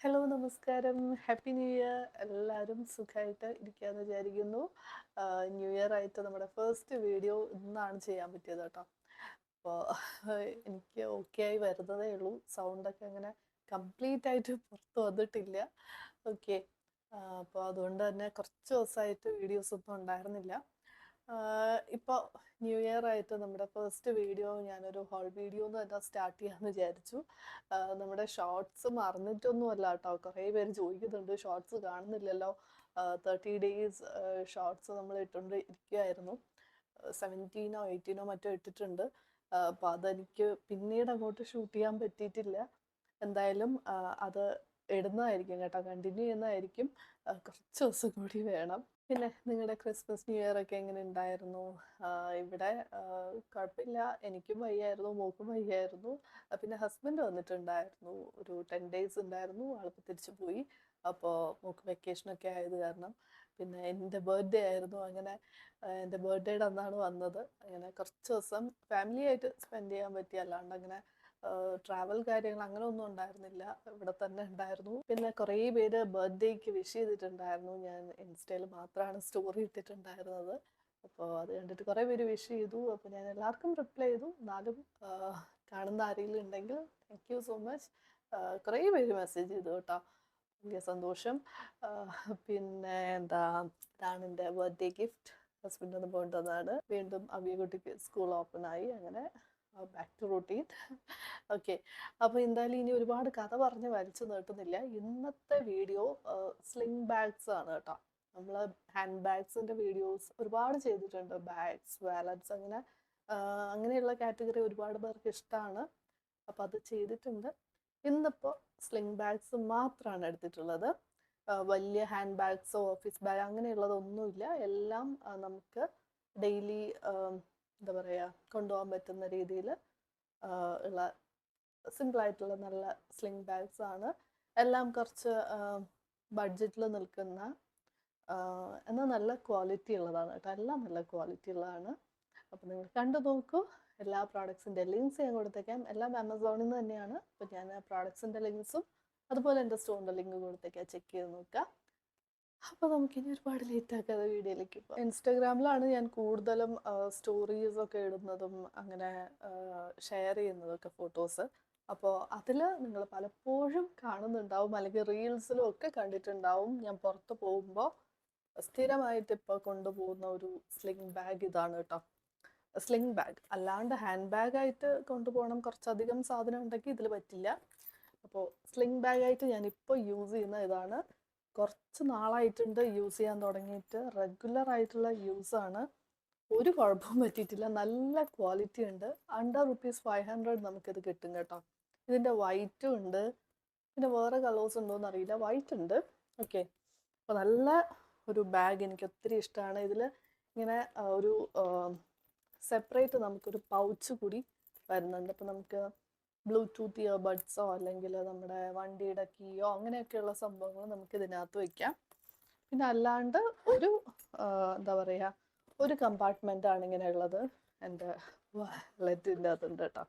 Hello നമസ്കാരം. Happy new year. എല്ലാവരും സുഖമായിട്ട് ഇരിക്കാന്ന് വിചാരിക്കുന്നു. ന്യൂ ഇയർ ആയിട്ട് നമ്മുടെ ഫസ്റ്റ് വീഡിയോ ഇന്നാണ് ചെയ്യാൻ പറ്റിയത് കേട്ടോ. അപ്പോൾ എനിക്ക് ഓക്കെ ആയി വരുന്നതേ ഉള്ളൂ. സൗണ്ടൊക്കെ അങ്ങനെ കംപ്ലീറ്റ് ആയിട്ട് പുറത്ത് വന്നിട്ടില്ല. ഓക്കെ. അപ്പോൾ അതുകൊണ്ട് തന്നെ കുറച്ച് ദിവസമായിട്ട് വീഡിയോസ് ഒന്നും ഉണ്ടായിരുന്നില്ല. ഇപ്പോൾ ന്യൂ ഇയർ ആയിട്ട് നമ്മുടെ ഫസ്റ്റ് വീഡിയോ ഞാനൊരു ഹോൾ വീഡിയോ എന്ന് തന്നെ സ്റ്റാർട്ട് ചെയ്യാമെന്ന് വിചാരിച്ചു. നമ്മുടെ ഷോർട്സ് മറന്നിട്ടൊന്നുമല്ല കേട്ടോ. കുറേ പേര് ചോദിക്കുന്നുണ്ട് ഷോർട്സ് കാണുന്നില്ലല്ലോ. 30 ഡേയ്സ് ഷോർട്സ് നമ്മൾ ഇട്ടുകൊണ്ട് ഇരിക്കുകയായിരുന്നു. 17 18 മറ്റോ ഇട്ടിട്ടുണ്ട്. അപ്പോൾ അതെനിക്ക് പിന്നീട് അങ്ങോട്ട് ഷൂട്ട് ചെയ്യാൻ പറ്റിയിട്ടില്ല. എന്തായാലും അത് ഇടുന്നതായിരിക്കും കേട്ടോ, കണ്ടിന്യൂ ചെയ്യുന്നതായിരിക്കും. കുറച്ച് ദിവസം കൂടി വേണം. പിന്നെ നിങ്ങളുടെ ക്രിസ്മസ് ന്യൂ ഇയർ ഒക്കെ എങ്ങനെ ഉണ്ടായിരുന്നു? ഇവിടെ കുഴപ്പമില്ല. എനിക്കും വയ്യായിരുന്നു, മോക്കും വയ്യായിരുന്നു. പിന്നെ ഹസ്ബൻഡ് വന്നിട്ടുണ്ടായിരുന്നു. ഒരു 10 ഡേയ്സ് ഉണ്ടായിരുന്നു. ആളിപ്പോൾ തിരിച്ചു പോയി. അപ്പോൾ മോക്ക് വെക്കേഷനൊക്കെ ആയത് കാരണം പിന്നെ എൻ്റെ ബർത്ത്ഡേ ആയിരുന്നു. അങ്ങനെ എൻ്റെ ബർത്ത്ഡേയുടെ അന്നാണ് വന്നത്. അങ്ങനെ കുറച്ച് ദിവസം ഫാമിലി ആയിട്ട് സ്പെൻഡ് ചെയ്യാൻ പറ്റി. അല്ലാണ്ട് അങ്ങനെ ട്രാവൽ കാര്യങ്ങൾ അങ്ങനെ ഒന്നും ഉണ്ടായിരുന്നില്ല. ഇവിടെ തന്നെ ഉണ്ടായിരുന്നു. പിന്നെ കുറേ പേര് ബർത്ത്ഡേക്ക് വിഷ് ചെയ്തിട്ടുണ്ടായിരുന്നു. ഞാൻ ഇൻസ്റ്റയിൽ മാത്രമാണ് സ്റ്റോറി ഇട്ടിട്ടുണ്ടായിരുന്നത്. അപ്പോൾ അത് കണ്ടിട്ട് കുറേ പേര് വിഷ് ചെയ്തു. അപ്പോൾ ഞാൻ എല്ലാവർക്കും റിപ്ലൈ ചെയ്തു. എന്നാലും കാണുന്ന ആരെങ്കിലും ഉണ്ടെങ്കിൽ താങ്ക് യു സോ മച്ച്. കുറേ പേര് മെസ്സേജ് ചെയ്തു കേട്ടോ. വലിയ സന്തോഷം. പിന്നെ എന്താ, ഇതാണ് എൻ്റെ ബർത്ത്ഡേ ഗിഫ്റ്റ്. ഹസ്ബൻഡ് ഒന്ന് കൊണ്ടുവന്നതാണ്. വീണ്ടും അവിയകുട്ടിക്ക് സ്കൂൾ ഓപ്പൺ ആയി. അങ്ങനെ ബാക്ക് ടു റൂട്ടീൻ. ഓക്കെ. അപ്പോൾ എന്തായാലും ഇനി ഒരുപാട് കഥ പറഞ്ഞ് വലിച്ചു നീട്ടുന്നില്ല. ഇന്നത്തെ വീഡിയോ സ്ലിംഗ് ബാഗ്സ് ആണ് കേട്ടോ. നമ്മൾ ഹാൻഡ് ബാഗ്സിൻ്റെ വീഡിയോസ് ഒരുപാട് ചെയ്തിട്ടുണ്ട്. ബാഗ്സ്, വാലറ്റ്സ്, അങ്ങനെ അങ്ങനെയുള്ള കാറ്റഗറി ഒരുപാട് പേർക്ക് ഇഷ്ടമാണ്. അപ്പോൾ അത് ചെയ്തിട്ടുണ്ട്. ഇന്നിപ്പോൾ സ്ലിംഗ് ബാഗ്സ് മാത്രമാണ് എടുത്തിട്ടുള്ളത്. വലിയ ഹാൻഡ് ബാഗ്സോ ഓഫീസ് ബാഗ് അങ്ങനെയുള്ളതൊന്നുമില്ല. എല്ലാം നമുക്ക് ഡെയിലി എന്താ പറയുക, കൊണ്ടുപോകാൻ പറ്റുന്ന രീതിയിൽ ഉള്ള സിമ്പിളായിട്ടുള്ള നല്ല സ്ലിംഗ് ബാഗ്സ് ആണ്. എല്ലാം കുറച്ച് ബഡ്ജറ്റിൽ നിൽക്കുന്ന എന്നാൽ നല്ല ക്വാളിറ്റി ഉള്ളതാണ് കേട്ടോ. എല്ലാം നല്ല ക്വാളിറ്റി ഉള്ളതാണ്. അപ്പോൾ നിങ്ങൾ കണ്ടു നോക്കൂ. എല്ലാ പ്രോഡക്ട്സിൻ്റെ ലിങ്ക്സ് ഞാൻ കൊടുത്തേക്കാം. എല്ലാം ആമസോണിൽ നിന്ന് തന്നെയാണ്. അപ്പോൾ ഞാൻ പ്രോഡക്ട്സിൻ്റെ ലിങ്ക്സും അതുപോലെ എൻ്റെ സ്റ്റോറിൻ്റെ ലിങ്ക് കൊടുത്തേക്കാം. ചെക്ക് ചെയ്ത് നോക്കുക. അപ്പോൾ നമുക്കിനി ഒരുപാട് ലേറ്റ് ആക്കാതെ വീഡിയോയിലേക്ക് പോകാം. ഇൻസ്റ്റാഗ്രാമിലാണ് ഞാൻ കൂടുതലും സ്റ്റോറീസൊക്കെ ഇടുന്നതും അങ്ങനെ ഷെയർ ചെയ്യുന്നതൊക്കെ ഫോട്ടോസ്. അപ്പോൾ അതിൽ നിങ്ങൾ പലപ്പോഴും കാണുന്നുണ്ടാവും, അല്ലെങ്കിൽ റീൽസിലും ഒക്കെ കണ്ടിട്ടുണ്ടാവും. ഞാൻ പുറത്ത് പോകുമ്പോൾ സ്ഥിരമായിട്ട് ഇപ്പോൾ കൊണ്ടുപോകുന്ന ഒരു സ്ലിംഗ് ബാഗ് ഇതാണ് കേട്ടോ. സ്ലിംഗ് ബാഗ് അല്ലാണ്ട് ഹാൻഡ് ബാഗായിട്ട് കൊണ്ടുപോകണം, കുറച്ചധികം സാധനം ഉണ്ടെങ്കിൽ ഇതിൽ പറ്റില്ല. അപ്പോൾ സ്ലിംഗ് ബാഗായിട്ട് ഞാനിപ്പോൾ യൂസ് ചെയ്യുന്ന ഇതാണ്. കുറച്ച് നാളായിട്ടുണ്ട് യൂസ് ചെയ്യാൻ തുടങ്ങിയിട്ട്. റെഗുലർ ആയിട്ടുള്ള യൂസാണ്. ഒരു കുഴപ്പവും പറ്റിയിട്ടില്ല. നല്ല ക്വാളിറ്റി ഉണ്ട്. അണ്ടർ ₹500 നമുക്കിത് കിട്ടും കേട്ടോ. ഇതിൻ്റെ വൈറ്റും ഉണ്ട്. പിന്നെ വേറെ കളേഴ്സ് ഉണ്ടോയെന്ന് അറിയില്ല. വൈറ്റ് ഉണ്ട്. ഓക്കെ. അപ്പോൾ നല്ല ഒരു ബാഗ്, എനിക്ക് ഒത്തിരി ഇഷ്ടമാണ്. ഇതിൽ ഇങ്ങനെ ഒരു സെപ്പറേറ്റ് നമുക്കൊരു പൗച്ച് കൂടി വരുന്നുണ്ട്. അപ്പോൾ നമുക്ക് ബ്ലൂടൂത്ത് ഇയർബഡ്സോ അല്ലെങ്കിൽ നമ്മുടെ വണ്ടിയുടെ കീയോ അങ്ങനെയൊക്കെയുള്ള സംഭവങ്ങൾ നമുക്ക് ഇതിനകത്ത് വയ്ക്കാം. പിന്നെ അല്ലാണ്ട് ഒരു എന്താ പറയുക, ഒരു കമ്പാർട്ട്മെൻ്റാണ് ഇങ്ങനെ ഉള്ളത്. എൻ്റെ വാലറ്റിൻ്റെ അകത്തുണ്ട് കേട്ടോ.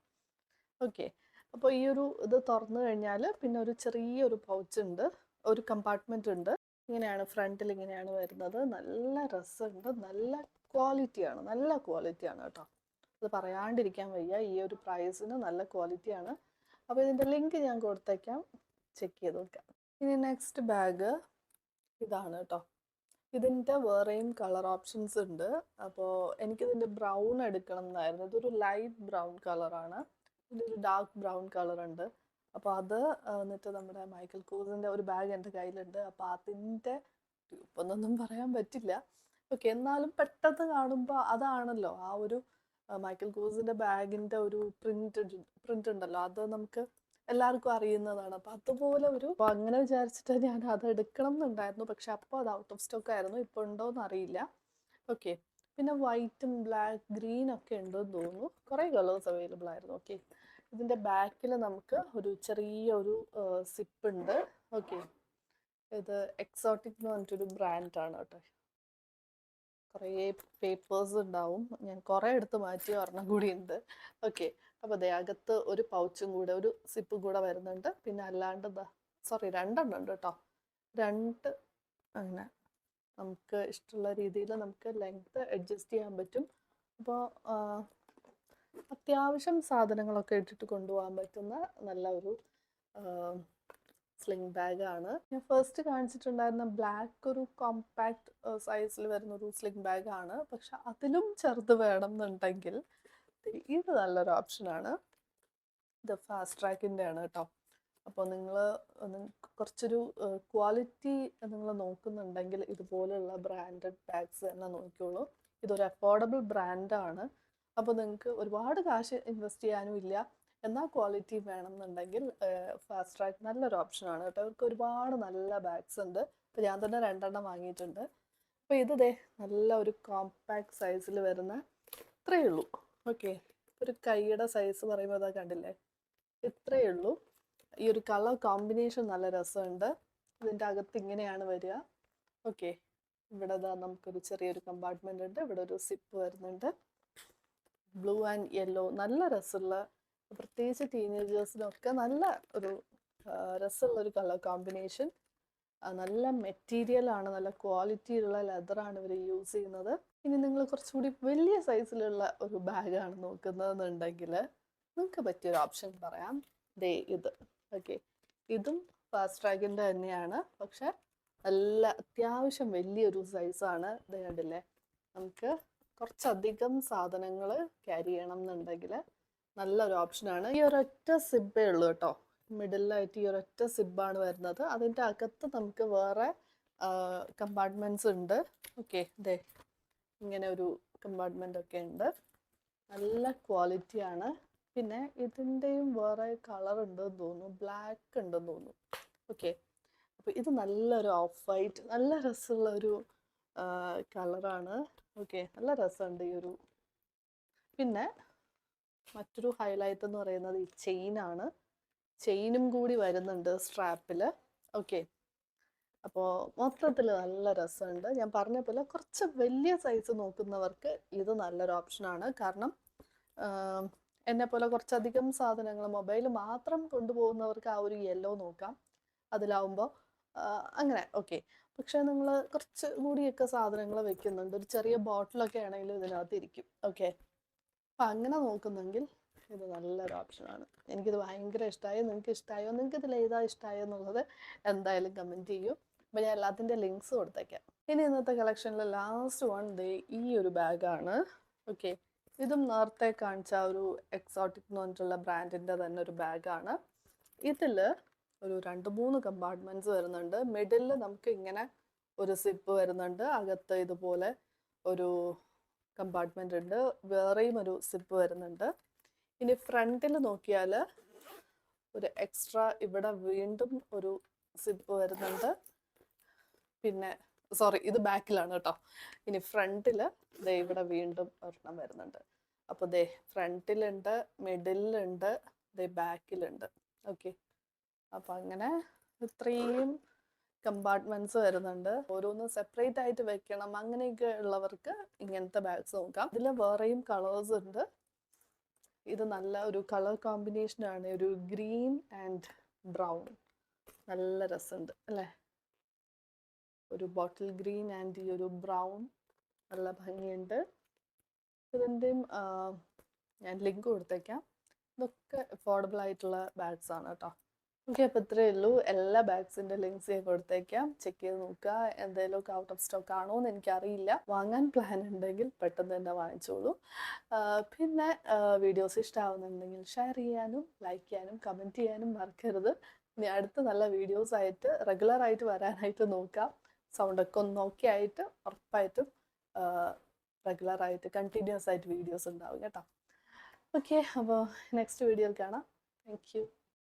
ഓക്കെ. അപ്പോൾ ഈ ഒരു ഇത് തുറന്നു കഴിഞ്ഞാൽ പിന്നെ ഒരു ചെറിയൊരു പൗച്ച് ഉണ്ട്, ഒരു കമ്പാർട്ട്മെൻ്റ് ഉണ്ട്. ഇങ്ങനെയാണ് ഫ്രണ്ടിൽ ഇങ്ങനെയാണ് വരുന്നത്. നല്ല രസമുണ്ട്. നല്ല ക്വാളിറ്റിയാണ് കേട്ടോ. അത് പറയാണ്ടിരിക്കാൻ വയ്യ. ഈ ഒരു പ്രൈസിന് നല്ല ക്വാളിറ്റിയാണ്. അപ്പോൾ ഇതിൻ്റെ ലിങ്ക് ഞാൻ കൊടുത്തേക്കാം. ചെക്ക് ചെയ്ത് നോക്കാം. ഇനി നെക്സ്റ്റ് ബാഗ് ഇതാണ് കേട്ടോ. ഇതിൻ്റെ വേറെയും കളർ ഓപ്ഷൻസ് ഉണ്ട്. അപ്പോൾ എനിക്കിതിൻ്റെ ബ്രൗൺ എടുക്കണം എന്നായിരുന്നു. ഇതൊരു ലൈറ്റ് ബ്രൗൺ കളറാണ്. ഇതൊരു ഡാർക്ക് ബ്രൗൺ കളറുണ്ട്. അപ്പോൾ അത് എന്നിട്ട് നമ്മുടെ മൈക്കൽ കോഴ്സിൻ്റെ ഒരു ബാഗ് എൻ്റെ കയ്യിലുണ്ട്. അപ്പോൾ അതിൻ്റെ ഒന്നൊന്നും പറയാൻ പറ്റില്ല. ഓക്കെ. എന്നാലും പെട്ടെന്ന് കാണുമ്പോൾ അതാണല്ലോ ആ ഒരു മൈക്കൽ കോഴ്സിൻ്റെ ബാഗിൻ്റെ ഒരു പ്രിന്റ് ഉണ്ടല്ലോ, അത് നമുക്ക് എല്ലാവർക്കും അറിയുന്നതാണ്. അപ്പോൾ അതുപോലെ അപ്പോൾ അങ്ങനെ വിചാരിച്ചിട്ട് ഞാൻ അത് എടുക്കണം എന്നുണ്ടായിരുന്നു. പക്ഷെ അപ്പോൾ അത് ഔട്ട് ഓഫ് സ്റ്റോക്ക് ആയിരുന്നു. ഇപ്പോൾ ഉണ്ടോയെന്ന് അറിയില്ല. ഓക്കെ. പിന്നെ വൈറ്റും ബ്ലാക്ക് ഗ്രീൻ ഒക്കെ ഉണ്ടെന്ന് തോന്നുന്നു. കുറേ കളേഴ്സ് അവൈലബിൾ ആയിരുന്നു. ഓക്കെ. ഇതിൻ്റെ ബാക്കിൽ നമുക്ക് ഒരു ചെറിയൊരു സിപ്പ് ഉണ്ട്. ഓക്കെ. ഇത് എക്സോട്ടിക് എന്ന് പറഞ്ഞിട്ടൊരു ബ്രാൻഡാണ് കേട്ടോ. കുറേ പേപ്പേഴ്സ് ഉണ്ടാവും. ഞാൻ കുറേ എടുത്ത് മാറ്റി ഒരെണ്ണം കൂടി ഉണ്ട്. ഓക്കെ. അപ്പോൾ അകത്ത് ഒരു പൗച്ചും കൂടെ, ഒരു സിപ്പും കൂടെ വരുന്നുണ്ട്. പിന്നെ അല്ലാണ്ട് സോറി 2 എണ്ണം ഉണ്ട് കേട്ടോ. 2 അങ്ങനെ നമുക്ക് ഇഷ്ടമുള്ള രീതിയിൽ നമുക്ക് ലെങ്ത് അഡ്ജസ്റ്റ് ചെയ്യാൻ പറ്റും. അപ്പോൾ അത്യാവശ്യം സാധനങ്ങളൊക്കെ ഇട്ടിട്ട് കൊണ്ടുപോകാൻ പറ്റുന്ന നല്ല ഒരു സ്ലിംഗ് ബാഗാണ്. ഞാൻ ഫസ്റ്റ് കാണിച്ചിട്ടുണ്ടായിരുന്ന ബ്ലാക്ക് ഒരു കോമ്പാക്ട് സൈസിൽ വരുന്ന ഒരു സ്ലിംഗ് ബാഗാണ്. പക്ഷെ അതിലും ചെറുത് വേണം എന്നുണ്ടെങ്കിൽ ഇത് നല്ലൊരു ഓപ്ഷനാണ്. ഇത് ഫാസ്റ്റ് ട്രാക്കിൻ്റെ ആണ് കേട്ടോ. അപ്പോൾ നിങ്ങൾ കുറച്ചൊരു ക്വാളിറ്റി നിങ്ങൾ നോക്കുന്നുണ്ടെങ്കിൽ ഇതുപോലെയുള്ള ബ്രാൻഡഡ് ബാഗ്സ് തന്നെ നോക്കിയോളൂ. ഇതൊരു അഫോർഡബിൾ ബ്രാൻഡാണ്. അപ്പോൾ നിങ്ങൾക്ക് ഒരുപാട് കാശ് ഇൻവെസ്റ്റ് ചെയ്യാനും ഇല്ല, എന്നാൽ ക്വാളിറ്റി വേണം എന്നുണ്ടെങ്കിൽ ഫാസ്റ്റ് ട്രാക്ക് നല്ലൊരു ഓപ്ഷനാണ് കേട്ടോ. അവർക്ക് ഒരുപാട് നല്ല ബാഗ്സ് ഉണ്ട്. അപ്പോൾ ഞാൻ തന്നെ 2 എണ്ണം വാങ്ങിയിട്ടുണ്ട്. അപ്പോൾ ഇത് നല്ല ഒരു കോമ്പാക്ട് സൈസിൽ വരുന്ന ഇത്രയേ ഉള്ളൂ. ഓക്കെ, ഒരു കൈയുടെ സൈസ് പറയുമ്പോൾ അതാ കണ്ടില്ലേ, ഇത്രയേ ഉള്ളൂ. ഈ ഒരു കളർ കോമ്പിനേഷൻ നല്ല രസമുണ്ട്. ഇതിൻ്റെ അകത്ത് ഇങ്ങനെയാണ് വരിക. ഓക്കെ, ഇവിടെ നമുക്കൊരു ചെറിയൊരു കമ്പാർട്ട്മെൻ്റ് ഉണ്ട്. ഇവിടെ ഒരു സിപ്പ് വരുന്നുണ്ട്. ബ്ലൂ ആൻഡ് യെല്ലോ നല്ല രസമുള്ള, പ്രത്യേകിച്ച് ടീനേജേഴ്സിനൊക്കെ നല്ല ഒരു രസമുള്ളൊരു കളർ കോമ്പിനേഷൻ. നല്ല മെറ്റീരിയലാണ്, നല്ല ക്വാളിറ്റിയുള്ള ലെതറാണ് ഇവർ യൂസ് ചെയ്യുന്നത്. ഇനി നിങ്ങൾ കുറച്ചുകൂടി വലിയ സൈസിലുള്ള ഒരു ബാഗാണ് നോക്കുന്നതെന്നുണ്ടെങ്കിൽ നിങ്ങൾക്ക് പറ്റിയൊരു ഓപ്ഷൻ പറയാം. ഇത് ഓക്കെ, ഇതും ഫാസ്റ്റ് ട്രാക്കിൻ്റെ തന്നെയാണ്. പക്ഷെ നല്ല അത്യാവശ്യം വലിയൊരു സൈസാണ്. ഇത് കണ്ടില്ലേ, നമുക്ക് കുറച്ചധികം സാധനങ്ങൾ ക്യാരി ചെയ്യണം എന്നുണ്ടെങ്കിൽ നല്ലൊരു ഓപ്ഷനാണ്. ഈ ഒരൊറ്റ സിബ്ബേ ഉള്ളൂ കേട്ടോ. മിഡിലായിട്ട് ഈ ഒരൊറ്റ സിബ്ബാണ് വരുന്നത്. അതിൻ്റെ അകത്ത് നമുക്ക് വേറെ കമ്പാർട്ട്മെൻറ്റ്സ് ഉണ്ട്. ഓക്കെ, ഇങ്ങനെ ഒരു കമ്പാർട്ട്മെൻ്റ് ഒക്കെ ഉണ്ട്. നല്ല ക്വാളിറ്റിയാണ്. പിന്നെ ഇതിൻ്റെയും വേറെ കളർ ഉണ്ടെന്ന് തോന്നുന്നു, ബ്ലാക്ക് ഉണ്ടെന്ന് തോന്നുന്നു. ഓക്കെ, അപ്പോൾ ഇത് നല്ലൊരു ഓഫ് വൈറ്റ്, നല്ല രസമുള്ള ഒരു കളറാണ്. ഓക്കെ, നല്ല രസമുണ്ട് ഈ ഒരു. പിന്നെ മറ്റൊരു ഹൈലൈറ്റ് എന്ന് പറയുന്നത് ഈ ചെയിനാണ്. ചെയിനും കൂടി വരുന്നുണ്ട് സ്ട്രാപ്പിൽ. ഓക്കെ, അപ്പോൾ മൊത്തത്തിൽ നല്ല രസമുണ്ട്. ഞാൻ പറഞ്ഞ പോലെ കുറച്ച് വലിയ സൈസ് നോക്കുന്നവർക്ക് ഇത് നല്ലൊരു ഓപ്ഷനാണ്. കാരണം എന്നെപ്പോലെ കുറച്ചധികം സാധനങ്ങൾ മൊബൈൽ മാത്രം കൊണ്ടുപോകുന്നവർക്ക് ആ ഒരു യെല്ലോ നോക്കാം, അതിലാവുമ്പോൾ അങ്ങനെ. ഓക്കെ, പക്ഷേ നിങ്ങൾ കുറച്ച് കൂടിയൊക്കെ സാധനങ്ങൾ വെക്കുന്നുണ്ട്, ഒരു ചെറിയ ബോട്ടിലൊക്കെ ആണെങ്കിലും ഇതിനകത്ത് ഇരിക്കും. ഓക്കെ, അപ്പം അങ്ങനെ നോക്കുന്നെങ്കിൽ ഇത് നല്ലൊരു ഓപ്ഷനാണ്. എനിക്കിത് ഭയങ്കര ഇഷ്ടമായി. നിങ്ങൾക്ക് ഇഷ്ടമായോ? നിങ്ങൾക്ക് ഇതിൽ ഏതാ ഇഷ്ടമായോ എന്നുള്ളത് എന്തായാലും കമൻറ്റ് ചെയ്യൂ. അപ്പോൾ ഞാൻ എല്ലാത്തിൻ്റെ ലിങ്ക്സ് കൊടുത്തേക്കാം. ഇനി ഇന്നത്തെ കളക്ഷനിൽ ലാസ്റ്റ് വൺ ഈ ഒരു ബാഗാണ്. ഓക്കെ, ഇതും നേരത്തെ കാണിച്ച ഒരു എക്സോട്ടിക് എന്ന് പറഞ്ഞിട്ടുള്ള ബ്രാൻഡിൻ്റെ തന്നെ ഒരു ബാഗാണ്. ഇതിൽ ഒരു 2-3 കമ്പാർട്ട്മെൻറ്റ്സ് വരുന്നുണ്ട്. മിഡിലിൽ നമുക്ക് ഇങ്ങനെ ഒരു സിപ്പ് വരുന്നുണ്ട്. അകത്ത് ഇതുപോലെ ഒരു കമ്പാർട്ട്മെൻ്റ് ഉണ്ട്. വേറെയും ഒരു സിപ്പ് വരുന്നുണ്ട്. ഇനി ഫ്രണ്ടിൽ നോക്കിയാൽ ഒരു എക്സ്ട്രാ ഇവിടെ വീണ്ടും ഒരു സിപ്പ് വരുന്നുണ്ട്. പിന്നെ സോറി, ഇത് ബാക്കിലാണ് കേട്ടോ. ഇനി ഫ്രണ്ടിൽ ഇവിടെ വീണ്ടും ഒരെണ്ണം വരുന്നുണ്ട്. അപ്പോൾ ഫ്രണ്ടിലുണ്ട്, മിഡിലുണ്ട്, ബാക്കിലുണ്ട്. ഓക്കെ, അപ്പോൾ അങ്ങനെ ഇത്രയും കമ്പാർട്ട്മെൻറ്റ്സ് വരുന്നുണ്ട്. ഓരോന്നും സെപ്പറേറ്റ് ആയിട്ട് വെക്കണം അങ്ങനെയൊക്കെ ഉള്ളവർക്ക് ഇങ്ങനത്തെ ബാഗ്സ് നോക്കാം. ഇതിൽ വേറെയും കളേഴ്സ് ഉണ്ട്. ഇത് നല്ല ഒരു കളർ കോമ്പിനേഷനാണ്, ഒരു ഗ്രീൻ ആൻഡ് ബ്രൗൺ. നല്ല രസമുണ്ട് അല്ലേ, ഒരു ബോട്ടിൽ ഗ്രീൻ ആൻഡ് ഈ ഒരു ബ്രൗൺ നല്ല ഭംഗിയുണ്ട്. ഇതിൻ്റെയും ഞാൻ ലിങ്ക് കൊടുത്തേക്കാം. ഇതൊക്കെ അഫോർഡബിൾ ആയിട്ടുള്ള ബാഗ്സ് ആണ് കേട്ടോ. ഓക്കെ, അപ്പോൾ ഇത്രയേ ഉള്ളൂ. എല്ലാ ബാഗ്സിൻ്റെ ലിങ്ക്സ് ഞാൻ കൊടുത്തേക്കാം, ചെക്ക് ചെയ്ത് നോക്കുക. എന്തെങ്കിലുമൊക്കെ ഔട്ട് ഓഫ് സ്റ്റോക്ക് ആണോ എന്ന് എനിക്കറിയില്ല. വാങ്ങാൻ പ്ലാൻ ഉണ്ടെങ്കിൽ പെട്ടെന്ന് തന്നെ വാങ്ങിച്ചോളൂ. പിന്നെ വീഡിയോസ് ഇഷ്ടമാവുന്നുണ്ടെങ്കിൽ ഷെയർ ചെയ്യാനും ലൈക്ക് ചെയ്യാനും കമൻറ്റ് ചെയ്യാനും മറക്കരുത്. ഇനി അടുത്ത നല്ല വീഡിയോസ് ആയിട്ട് റെഗുലറായിട്ട് വരാനായിട്ട് നോക്കാം. സൗണ്ടൊക്കെ ഒന്ന് ഓക്കെ ആയിട്ട് ഉറപ്പായിട്ടും റെഗുലറായിട്ട് കണ്ടിന്യൂസ് ആയിട്ട് വീഡിയോസ് ഉണ്ടാവും കേട്ടോ. ഓക്കെ, അപ്പോൾ നെക്സ്റ്റ് വീഡിയോയിൽ കാണാം. Thank you.